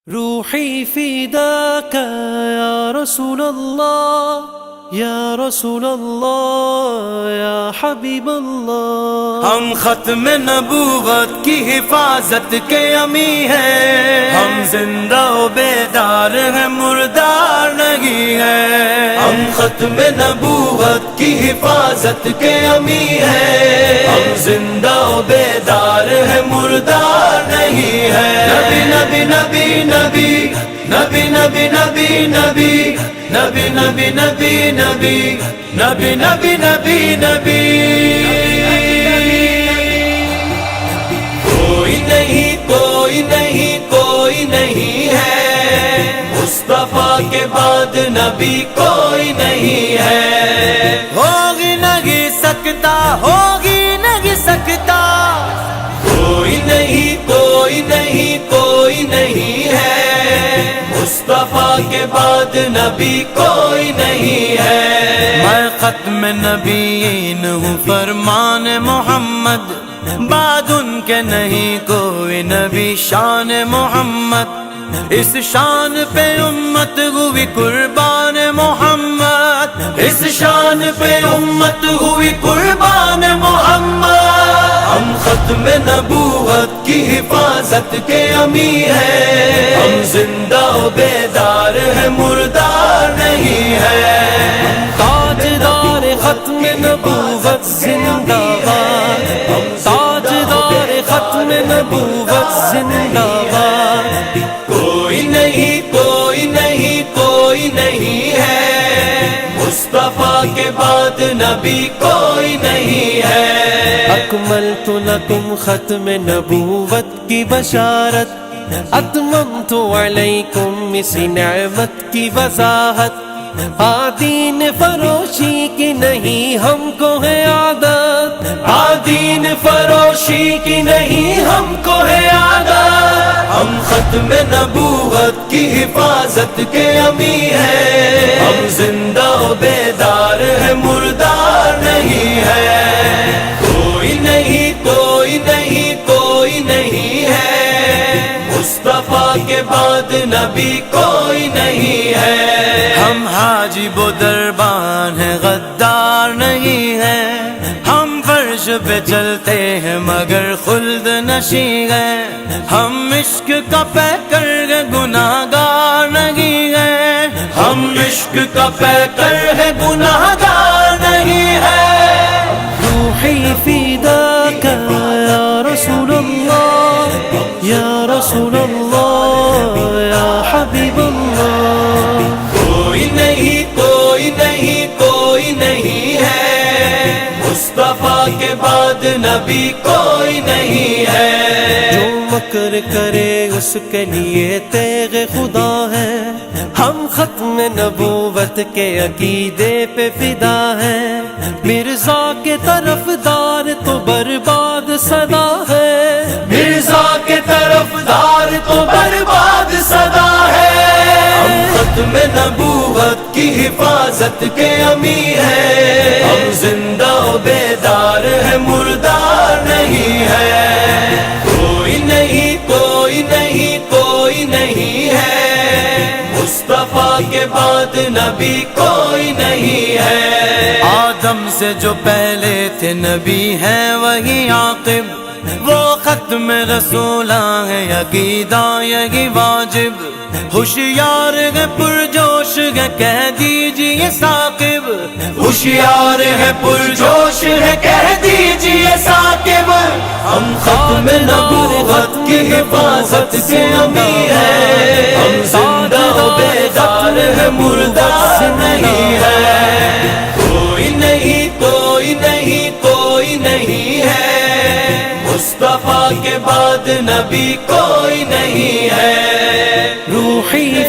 روحي فداك يا رسول الله یا رسول اللہ یا حبیب اللہ۔ ہم ختم نبوت کی حفاظت کے امی ہیں، ہم زندہ و بیدار ہیں مردار نہیں ہیں۔ ہم ختم نبوت کی حفاظت کے امی ہیں، ہم زندہ و بیدار ہیں مردار نہیں ہیں۔ نبی نبی نبی نبی نبی نبی نبی نبی نبی نبی نبی نبی نبی نبی نبی نبی کوئی نہیں کوئی نہیں کوئی نہیں ہے، مصطفیٰ کے بعد نبی کوئی نہیں ہے۔ ہوگی نہیں سکتا ہوگی نہیں سکتا، کوئی نہیں کوئی نہیں کوئی نہیں ہے، مصطفیٰ کے بعد نبی کوئی نہیں ہے۔ میں ختم نبیین ہوں فرمان محمد، بعد ان کے نہیں کوئی نبی شان محمد، اس شان پہ امت ہوئی قربان محمد، اس شان پہ امت ہوئی قربان محمد۔ ہم ختم نبوت کی حفاظت کے امی ہیں، ہم زندہ و بیدار ہیں مردار نہیں ہیں۔ تاجدار ختم نبوت زندہ باد، تاجدار ختم نبوت زندہ باد۔ کوئی نہیں کوئی نہیں کوئی نہیں ہے، مصطفیٰ کے بعد نبی کوئی نہیں ہے۔ اکملت لکم ختم نبوت کی بشارت، اتممت علیکم اسی نعمت کی وضاحت۔ دین فروشی کی نہیں ہم کو ہے عادت، دین فروشی کی نہیں ہم کو ہے عادت۔ ہم ختم نبوت کی حفاظت کے امی ہیں، ہم زندہ و بیدار ہیں مردار نہیں ہے۔ کوئی نہیں کوئی نہیں کوئی نہیں ہے، مصطفیٰ کے بعد نبی کوئی نہیں ہے۔ ہم حاجب و دربان ہیں غدار نہیں ہیں، ہم فرش پہ چلتے ہیں مگر خلد نشیں ہیں۔ ہم عشق کا پیکر ہے گناہ گار نہیں ہیں، ہم عشق کا پیکر ہے گناہ گار نہیں ہے۔ روحی فداک یا رسول اللہ یا رسول اللہ یا حبیب اللہ۔ کوئی نہیں کوئی نہیں کوئی نہیں ہے، مصطفیٰ کے بعد نبی کوئی نہیں ہے۔ جو مکر کرے اس کے لیے تیغ خدا ہے، ہم ختم نبوت کے عقیدے پہ فدا ہیں۔ مرزا کے طرف دار تو برباد صدا ہے، مرزا کے طرف دار تو برباد صدا ہے۔ ہم ختم نبوت کی حفاظت کے امی ہیں، ہم زندہ و بیدار ہیں مردار نہیں ہے۔ کوئی نہیں کوئی نہیں کوئی نہیں ہے، مصطفیٰ کے بعد نبی کوئی نہیں ہے۔ آدم سے جو پہلے تھے نبی ہیں وہی عاقب، وہ ختم رسولاں ہیں عقیدہ یہی واجب۔ ہوشیار ہے پرجوش ہے کہہ دیجئے ثاقب، ہوشیار ہے پرجوش ہے کہہ دیجئے ثاقب۔ ہم ختم نبوت کی حفاظت کے امی ہیں، ہم زندہ و بیدار ہیں مردار نہیں ہے۔ کوئی نہیں کوئی نہیں کوئی نہیں ہے، مصطفیٰ کے بعد نبی کوئی نہیں ہے۔ روحی